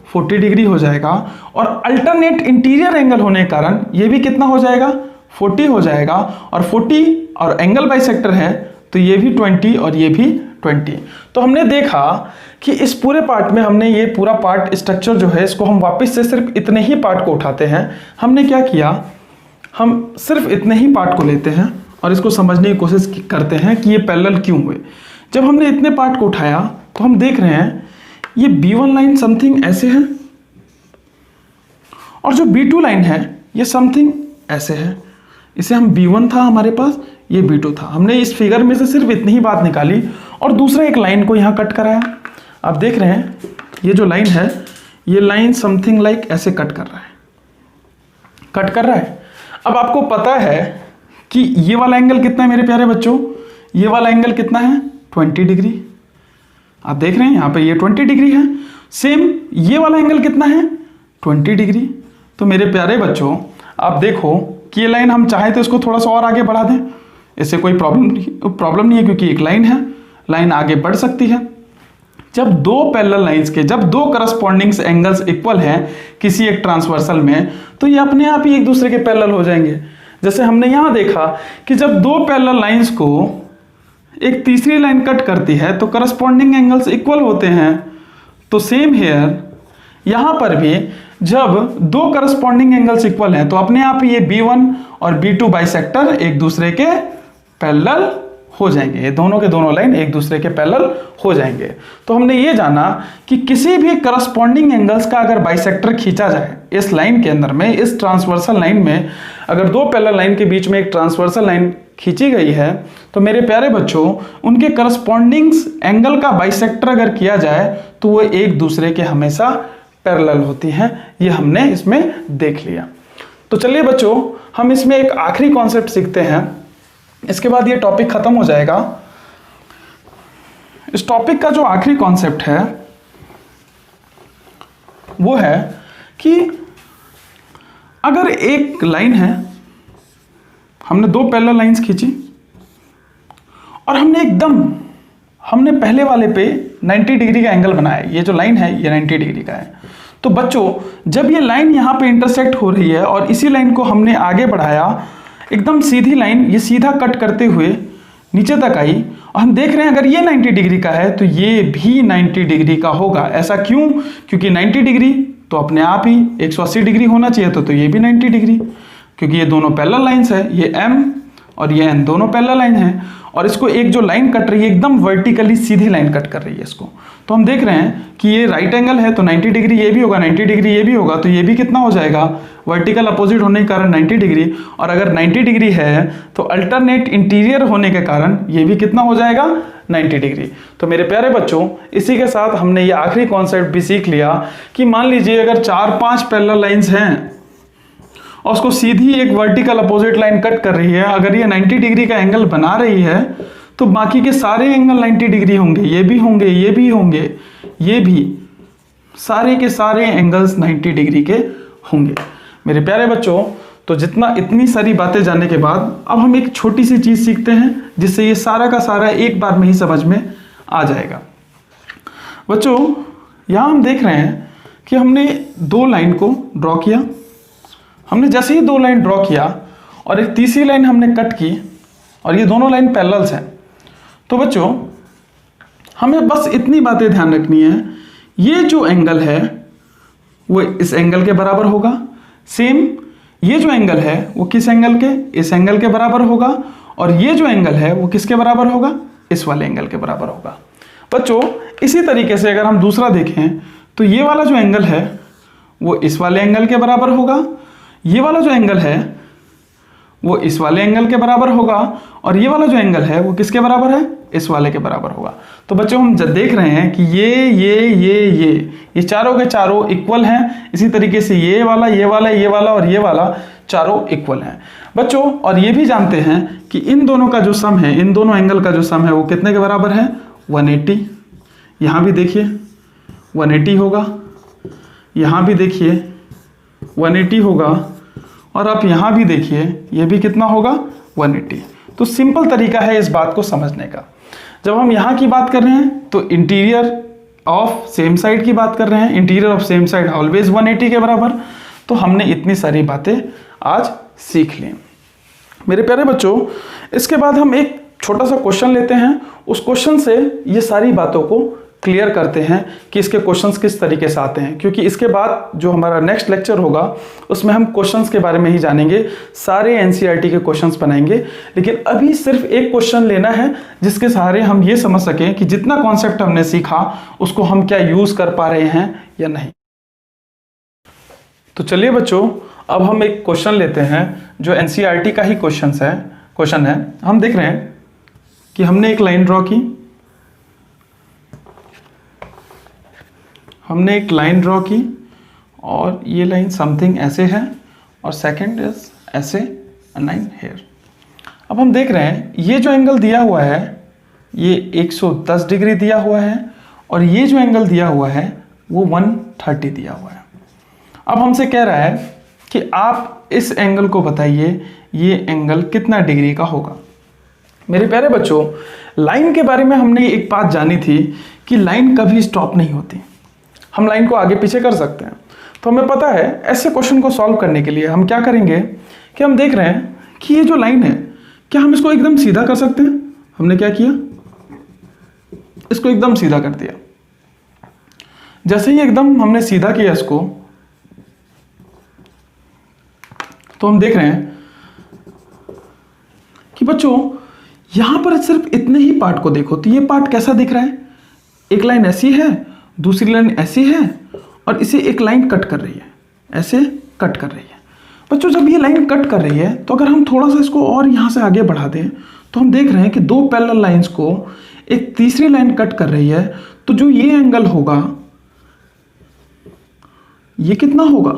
40 डिग्री हो जाएगा। और अल्टरनेट इंटीरियर एंगल होने के कारण ये भी कितना हो जाएगा? 40 हो जाएगा। और 40 और एंगल बाइसेक्टर है तो ये भी 20 और ये भी 20। तो हमने देखा कि इस पूरे पार्ट में हमने ये पूरा पार्ट स्ट्रक्चर जो है, इसको हम वापस से सिर्फ इतने ही पार्ट को उठाते हैं। हमने क्या किया, हम सिर्फ इतने ही पार्ट को लेते हैं और इसको समझने की कोशिश करते हैं कि ये पैरेलल क्यों हुए। जब हमने इतने पार्ट को उठाया तो हम देख रहे हैं ये B1 लाइन समथिंग ऐसे है और जो B2 लाइन है ये समथिंग ऐसे है। इसे हम B1 था हमारे पास, ये B2 था। हमने इस फिगर में से सिर्फ इतनी ही बात निकाली और दूसरा एक लाइन को यहाँ कट कराया। आप देख रहे हैं ये जो लाइन है, ये लाइन समथिंग लाइक ऐसे कट कर रहा है। अब आपको पता है कि ये वाला एंगल कितना है मेरे प्यारे बच्चों? ये वाला एंगल कितना है? 20 डिग्री। आप देख रहे हैं यहाँ पे ये 20 डिग्री है। सेम ये वाला एंगल कितना है? 20 डिग्री। तो मेरे प्यारे बच्चों आप देखो कि ये लाइन हम चाहें तो इसको थोड़ा सा और आगे बढ़ा दें, इससे कोई प्रॉब्लम नहीं है, क्योंकि एक लाइन है, लाइन आगे बढ़ सकती है। जब दो पैरेलल लाइंस के, जब दो करस्पॉन्डिंग एंगल्स इक्वल हैं किसी एक ट्रांसवर्सल में, तो ये अपने आप ही एक दूसरे के पैरेलल हो जाएंगे। जैसे हमने यहां देखा कि जब दो पैरेलल लाइंस को एक तीसरी लाइन कट करती है तो करस्पॉन्डिंग एंगल्स इक्वल होते हैं। तो सेम हेयर यहां पर भी जब दो करस्पॉन्डिंग एंगल्स इक्वल हैं तो अपने आप ये B1 और B2 बाइसेक्टर एक दूसरे के पैरेलल हो जाएंगे, ये दोनों के दोनों लाइन एक दूसरे के पैरेलल हो जाएंगे। तो हमने ये जाना कि किसी भी करस्पॉन्डिंग एंगल्स का अगर बाइसेक्टर खींचा जाए इस लाइन के अंदर में, इस ट्रांसवर्सल लाइन में अगर दो पैरेलल लाइन के बीच में एक ट्रांसवर्सल लाइन खींची गई है तो मेरे प्यारे बच्चों उनके करस्पॉन्डिंग एंगल का बाइसेक्टर अगर किया जाए तो वो एक दूसरे के हमेशा पैरेलल होती हैं। ये हमने इसमें देख लिया। तो चलिए बच्चों हम इसमें एक आखिरी कॉन्सेप्ट सीखते हैं, इसके बाद ये टॉपिक खत्म हो जाएगा। इस टॉपिक का जो आखिरी कॉन्सेप्ट है वो है कि अगर एक लाइन है, हमने दो पैरेलल लाइंस खींची और हमने पहले वाले पे 90 डिग्री का एंगल बनाया, ये जो लाइन है ये 90 डिग्री का है। तो बच्चों जब ये लाइन यहाँ पे इंटरसेक्ट हो रही है और इसी लाइन को हमने आगे बढ़ाया, एकदम सीधी लाइन ये सीधा कट करते हुए नीचे तक आई और हम देख रहे हैं अगर ये 90 डिग्री का है तो ये भी 90 डिग्री का होगा। ऐसा क्यों? क्योंकि 90 डिग्री तो अपने आप ही 180 डिग्री होना चाहिए, तो ये भी 90 डिग्री, क्योंकि ये दोनों पैरेलल लाइंस है, ये M और ये N दोनों पैरेलल लाइन हैं और इसको एक जो लाइन कट रही है एकदम वर्टिकली सीधी लाइन कट कर रही है इसको। तो हम देख रहे हैं कि ये राइट एंगल है तो 90 डिग्री ये भी होगा, 90 डिग्री ये भी होगा, तो ये भी कितना हो जाएगा, वर्टिकल अपोजिट होने के कारण 90 डिग्री। और अगर 90 डिग्री है तो अल्टरनेट इंटीरियर होने के कारण ये भी कितना हो जाएगा, 90 डिग्री। तो मेरे प्यारे बच्चों इसी के साथ हमने ये आखिरी कॉन्सेप्ट भी सीख लिया कि मान लीजिए अगर 4-5 पैरेलल लाइंस हैं और उसको सीधी एक वर्टिकल अपोजिट लाइन कट कर रही है, अगर ये 90 डिग्री का एंगल बना रही है तो बाकी के सारे एंगल 90 डिग्री होंगे, ये भी होंगे, ये भी होंगे, ये भी, सारे के सारे एंगल्स 90 डिग्री के होंगे। मेरे प्यारे बच्चों तो इतनी सारी बातें जानने के बाद अब हम एक छोटी सी चीज़ सीखते हैं जिससे ये सारा का सारा एक बार में ही समझ में आ जाएगा। बच्चों यहाँ हम देख रहे हैं कि हमने दो लाइन को ड्रॉ किया, हमने जैसे ही दो लाइन ड्रॉ किया और एक तीसरी लाइन हमने कट की और ये दोनों लाइन पैरेलल्स हैं। तो बच्चों हमें बस इतनी बातें ध्यान रखनी है, ये जो एंगल है वो इस एंगल के बराबर होगा, सेम ये जो एंगल है वो किस एंगल के, इस एंगल के बराबर होगा, और ये जो एंगल है वो किसके बराबर होगा, इस वाले एंगल के बराबर होगा। बच्चों इसी तरीके से अगर हम दूसरा देखें तो ये वाला जो एंगल है वो इस वाले एंगल के बराबर होगा, ये वाला जो एंगल है वो इस वाले एंगल के बराबर होगा, और ये वाला जो एंगल है वो किसके बराबर है, इस वाले के बराबर होगा। तो बच्चों हम जब देख रहे हैं कि ये चारों के चारों इक्वल हैं, इसी तरीके से ये वाला, ये वाला, ये वाला और ये वाला चारों इक्वल हैं बच्चों। और ये भी जानते हैं कि इन दोनों का जो सम है, इन दोनों एंगल का जो सम है वो कितने के बराबर है, 180। यहाँ भी देखिए 180 होगा, यहाँ भी देखिए 180 होगा, और आप यहाँ भी देखिए ये भी कितना होगा, 180। तो सिंपल तरीका है इस बात को समझने का। जब हम यहाँ की बात कर रहे हैं तो इंटीरियर ऑफ सेम साइड की बात कर रहे हैं, interior of same side always 180 के बराबर। तो हमने इतनी सारी बातें आज सीख ली। मेरे प्यारे बच्चों इसके बाद हम एक छोटा सा क्वेश्चन लेते हैं, उस क्वेश्चन से ये सारी बातों को क्लियर करते हैं कि इसके क्वेश्चंस किस तरीके से आते हैं, क्योंकि इसके बाद जो हमारा नेक्स्ट लेक्चर होगा उसमें हम क्वेश्चंस के बारे में ही जानेंगे, सारे एनसीईआरटी के क्वेश्चंस बनाएंगे। लेकिन अभी सिर्फ एक क्वेश्चन लेना है जिसके सहारे हम ये समझ सकें कि जितना कॉन्सेप्ट हमने सीखा उसको हम क्या यूज कर पा रहे हैं या नहीं। तो चलिए बच्चों अब हम एक क्वेश्चन लेते हैं जो एनसीईआरटी का ही क्वेश्चन है। हम देख रहे हैं कि हमने एक लाइन ड्रॉ की, और ये लाइन समथिंग ऐसे है और सेकंड इज ऐसे लाइन हेयर। अब हम देख रहे हैं ये जो एंगल दिया हुआ है ये 110 डिग्री दिया हुआ है, और ये जो एंगल दिया हुआ है वो 130 दिया हुआ है। अब हमसे कह रहा है कि आप इस एंगल को बताइए ये एंगल कितना डिग्री का होगा। मेरे प्यारे बच्चों लाइन के बारे में हमने एक बात जानी थी कि लाइन कभी स्टॉप नहीं होती, हम लाइन को आगे पीछे कर सकते हैं। तो हमें पता है ऐसे क्वेश्चन को सॉल्व करने के लिए हम क्या करेंगे कि हम देख रहे हैं कि ये जो लाइन है क्या हम इसको एकदम सीधा कर सकते हैं। हमने क्या किया, इसको एकदम सीधा कर दिया। जैसे ही एकदम हमने सीधा किया इसको, तो हम देख रहे हैं कि बच्चों यहां पर सिर्फ इतने ही पार्ट को देखो, तो ये पार्ट कैसा दिख रहा है, एक लाइन ऐसी है, दूसरी लाइन ऐसी है, और इसे एक लाइन कट कर रही है, ऐसे कट कर रही है। बच्चों जब ये लाइन कट कर रही है, तो अगर हम थोड़ा सा इसको और यहां से आगे बढ़ा दें, तो हम देख रहे हैं कि दो पैरेलल लाइंस को एक तीसरी लाइन कट कर रही है। तो जो ये एंगल होगा, ये कितना होगा,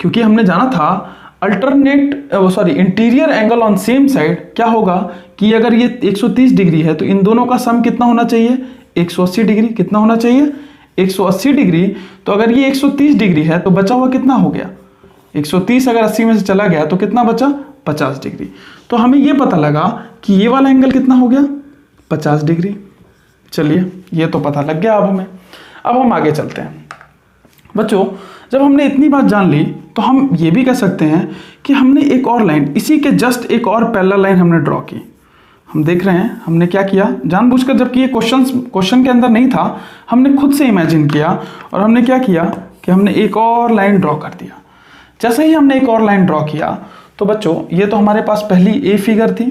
क्योंकि हमने जाना था interior angle on same side क्या होगा कि अगर ये 130 डिग्री है तो इन दोनों का सम कितना होना चाहिए, 180 डिग्री। कितना होना चाहिए, 180 डिग्री। तो अगर ये 130 डिग्री है तो बचा हुआ कितना हो गया, 130 अगर 80 में से चला गया तो कितना बचा, 50 डिग्री। तो हमें ये पता लगा कि ये वाला एंगल कितना हो गया, 50 डिग्री। चलिए ये तो पता लग गया अब हमें। अब हम आगे चलते हैं। बच्चों जब हमने इतनी बात जान ली, तो हम ये भी कह सकते हैं कि हमने एक और लाइन, इसी के जस्ट एक और पैरेलल लाइन हमने ड्रॉ की। हम देख रहे हैं हमने क्या किया, जानबूझकर, जबकि ये क्वेश्चन के अंदर नहीं था, हमने खुद से इमेजिन किया और हमने क्या किया कि हमने एक और लाइन ड्रॉ कर दिया। जैसे ही हमने एक और लाइन ड्रॉ किया, तो बच्चों ये तो हमारे पास पहली ए फिगर थी।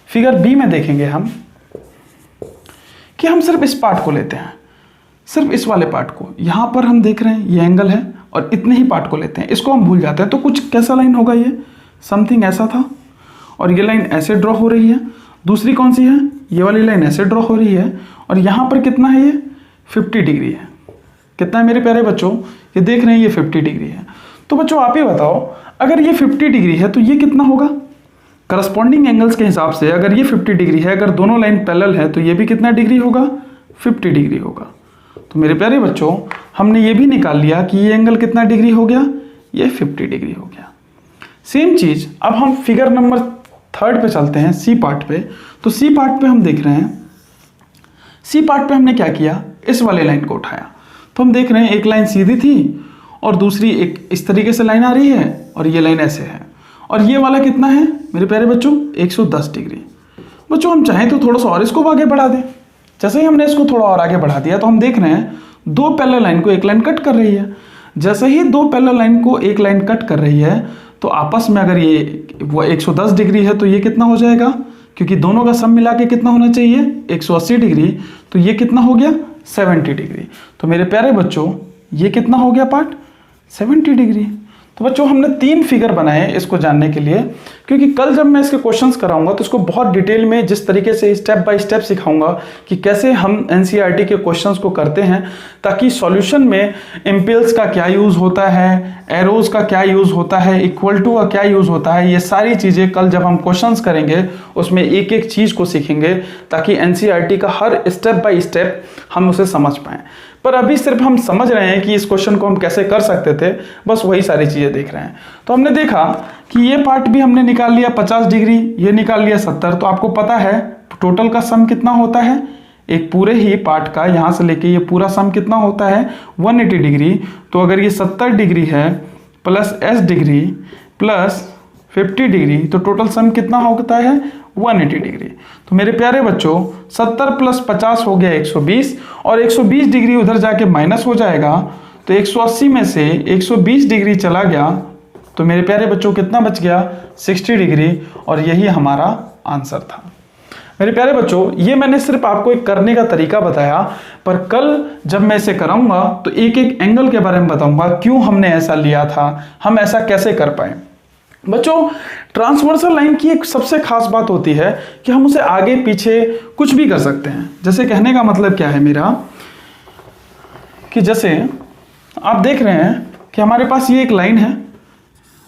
फिगर बी में देखेंगे हम कि हम सिर्फ इस पार्ट को लेते हैं, सिर्फ इस वाले पार्ट को। यहां पर हम देख रहे हैं ये एंगल है और इतने ही पार्ट को लेते हैं, इसको हम भूल जाते हैं। तो कुछ कैसा लाइन होगा, ये समथिंग ऐसा था, और ये लाइन ऐसे ड्रॉ हो रही है। दूसरी कौन सी है, ये वाली लाइन ऐसे ड्रॉ हो रही है, और यहां पर कितना है, ये 50 डिग्री है। कितना है मेरे प्यारे बच्चों, ये देख रहे हैं ये 50 डिग्री है। तो बच्चों आप ही बताओ, अगर ये 50 डिग्री है तो ये कितना होगा, करस्पॉन्डिंग एंगल्स के हिसाब से अगर ये 50 डिग्री है, अगर दोनों लाइन पैरेलल है, तो ये भी कितना डिग्री होगा, 50 डिग्री होगा। तो मेरे प्यारे बच्चों हमने ये भी निकाल लिया कि ये एंगल कितना डिग्री हो गया, ये 50 डिग्री हो गया। सेम चीज अब हम फिगर नंबर 3 पे चलते हैं, सी पार्ट पे। तो सी पार्ट पे हम देख रहे हैं, सी पार्ट पे हमने क्या किया, इस वाले लाइन को उठाया। तो हम देख रहे हैं एक लाइन सीधी थी और दूसरी एक इस तरीके से लाइन आ रही है, और ये लाइन ऐसे है, और ये वाला कितना है मेरे प्यारे बच्चों, 110 डिग्री। बच्चों हम चाहें तो थोड़ा सा और इसको आगे बढ़ा दें। जैसे ही हमने इसको थोड़ा और आगे बढ़ा दिया, तो हम देख रहे हैं दो पैरेलल लाइन को एक लाइन कट कर रही है। जैसे ही दो पैरेलल लाइन को एक लाइन कट कर रही है, तो आपस में अगर ये वो 110 डिग्री है, तो ये कितना हो जाएगा, क्योंकि दोनों का सम मिला के कितना होना चाहिए, 180 डिग्री। तो ये कितना हो गया, 70 डिग्री। तो मेरे प्यारे बच्चों ये कितना हो गया पार्ट, 70 डिग्री। तो बच्चों हमने 3 फिगर बनाए इसको जानने के लिए, क्योंकि कल जब मैं इसके क्वेश्चंस कराऊंगा तो इसको बहुत डिटेल में जिस तरीके से स्टेप बाय स्टेप सिखाऊंगा कि कैसे हम एनसीईआरटी के क्वेश्चंस को करते हैं, ताकि सॉल्यूशन में इम्पल्स का क्या यूज़ होता है, एरोज का क्या यूज़ होता है, इक्वल टू का क्या यूज़ होता है, ये सारी चीज़ें कल जब हम क्वेश्चंस करेंगे उसमें एक एक चीज़ को सीखेंगे, ताकि एनसीईआरटी का हर स्टेप बाय स्टेप हम उसे समझ पाएँ। पर अभी सिर्फ हम समझ रहे हैं कि इस क्वेश्चन को हम कैसे कर सकते थे, बस वही सारी चीज़ें देख रहे हैं। तो हमने देखा कि ये पार्ट भी हमने निकाल लिया 50 डिग्री, ये निकाल लिया 70। तो आपको पता है टोटल का सम कितना होता है, एक पूरे ही पार्ट का यहाँ से लेके ये पूरा सम कितना होता है, 180 डिग्री। तो अगर ये 70 डिग्री है plus s degree plus 50 degree, तो टोटल सम कितना होता है, 180 डिग्री। तो मेरे प्यारे बच्चों 70 प्लस 50 हो गया 120, और 120 डिग्री उधर जाके माइनस हो जाएगा, तो 180 में से 120 डिग्री चला गया, तो मेरे प्यारे बच्चों कितना बच गया, 60 डिग्री। और यही हमारा आंसर था। मेरे प्यारे बच्चों ये मैंने सिर्फ आपको एक करने का तरीका बताया, पर कल जब मैं इसे कराऊंगा तो एक एक एंगल के बारे में बताऊंगा, क्यों हमने ऐसा लिया था, हम ऐसा कैसे कर पाए। बच्चों ट्रांसवर्सल लाइन की एक सबसे खास बात होती है कि हम उसे आगे पीछे कुछ भी कर सकते हैं। जैसे कहने का मतलब क्या है मेरा, कि जैसे आप देख रहे हैं कि हमारे पास ये एक लाइन है,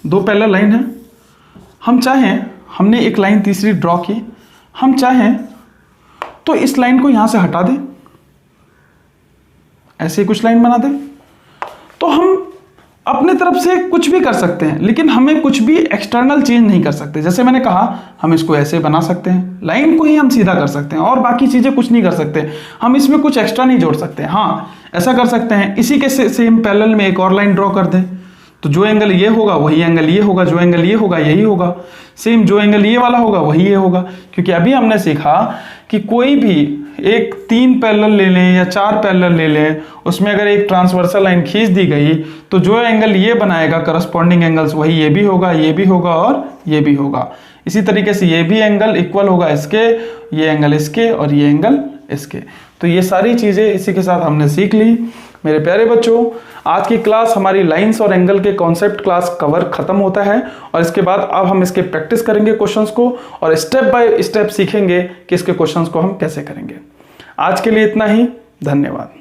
दो पैरेलल लाइन है, हम चाहें, हमने एक लाइन तीसरी ड्रॉ की, हम चाहें तो इस लाइन को यहां से हटा दें, ऐसे कुछ लाइन बना दें, तो हम अपने तरफ से कुछ भी कर सकते हैं, लेकिन हमें कुछ भी एक्सटर्नल चेंज नहीं कर सकते। जैसे मैंने कहा हम इसको ऐसे बना सकते हैं, लाइन को ही हम सीधा कर सकते हैं, और बाकी चीज़ें कुछ नहीं कर सकते, हम इसमें कुछ एक्स्ट्रा नहीं जोड़ सकते। हाँ ऐसा कर सकते हैं, इसी के सेम पैरेलल में एक और लाइन ड्रॉ कर दें, तो जो एंगल ये होगा वही एंगल ये होगा, जो एंगल ये होगा यही होगा, सेम जो एंगल ये वाला होगा वही ये होगा। क्योंकि अभी हमने सीखा कि कोई भी एक 3 पैरेलल ले लें या 4 पैरेलल ले लें, उसमें अगर एक ट्रांसवर्सल लाइन खींच दी गई तो जो एंगल ये बनाएगा करस्पॉन्डिंग एंगल्स वही ये भी होगा, ये भी होगा और ये भी होगा। इसी तरीके से ये भी एंगल इक्वल होगा इसके, ये एंगल इसके और ये एंगल इसके। तो ये सारी चीज़ें इसी के साथ हमने सीख ली। मेरे प्यारे बच्चों, आज की क्लास हमारी लाइंस और एंगल के कॉन्सेप्ट क्लास कवर खत्म होता है और इसके बाद अब हम इसके प्रैक्टिस करेंगे क्वेश्चंस को और स्टेप बाय स्टेप सीखेंगे कि इसके क्वेश्चंस को हम कैसे करेंगे। आज के लिए इतना ही, धन्यवाद।